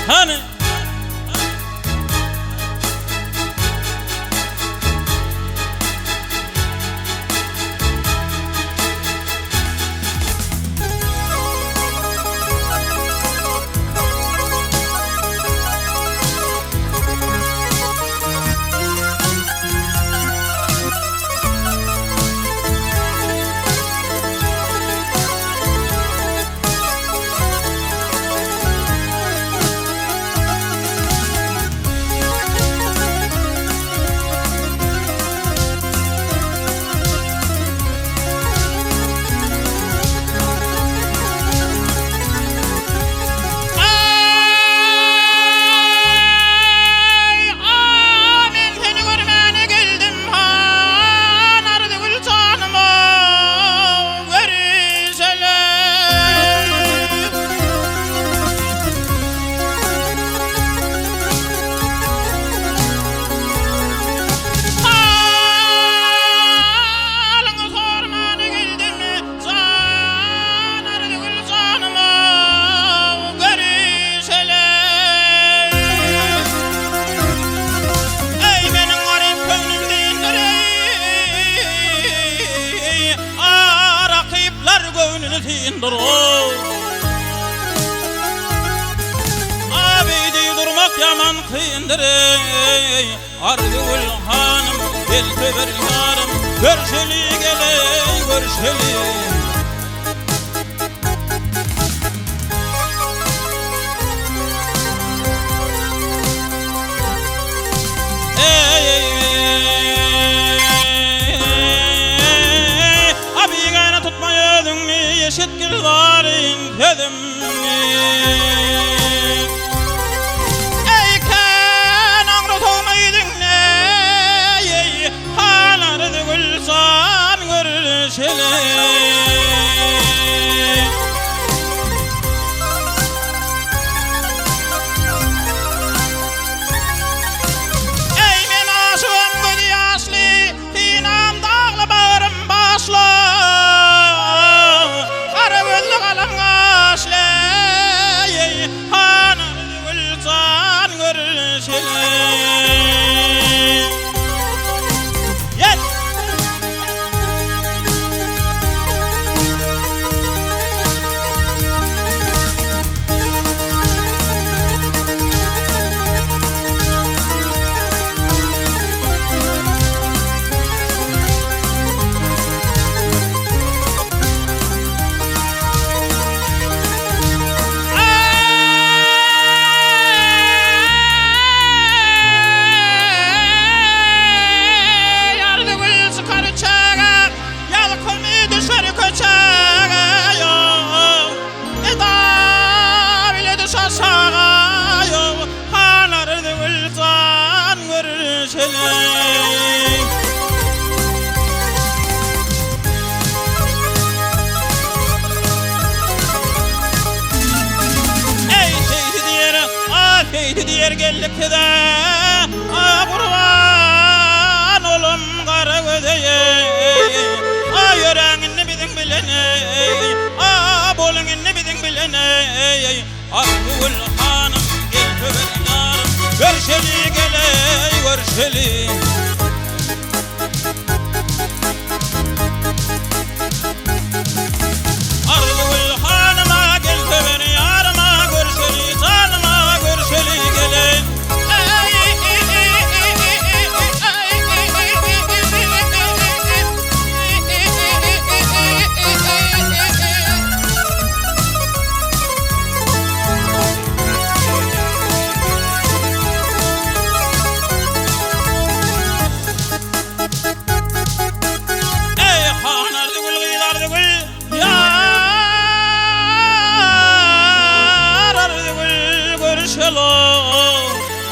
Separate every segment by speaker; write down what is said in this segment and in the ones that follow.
Speaker 1: Hani abidi durmak yaman kıyındır ey Ardıgül hanım gel töber yarım görüşeli geley görüşeli abigayna tutmaya ödünni yeşetkil varin kedimni eyken ağrı toğmaydın ey halardı gülsan görüşeli diğer gellikte de kurban olum kara gödeye yüreğini bidin bilene bolunu bidin bilene Ardıgül hanım gel töber yarım görüşeli geley görüşeli Ardıgül hanıma gel töber yarıma görüşeli tanıma görüşeli geley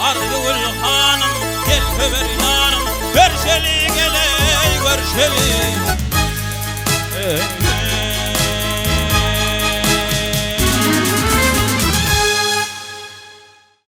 Speaker 1: Ardıgül hanım gel töber yarım görüşeli geley görüşeli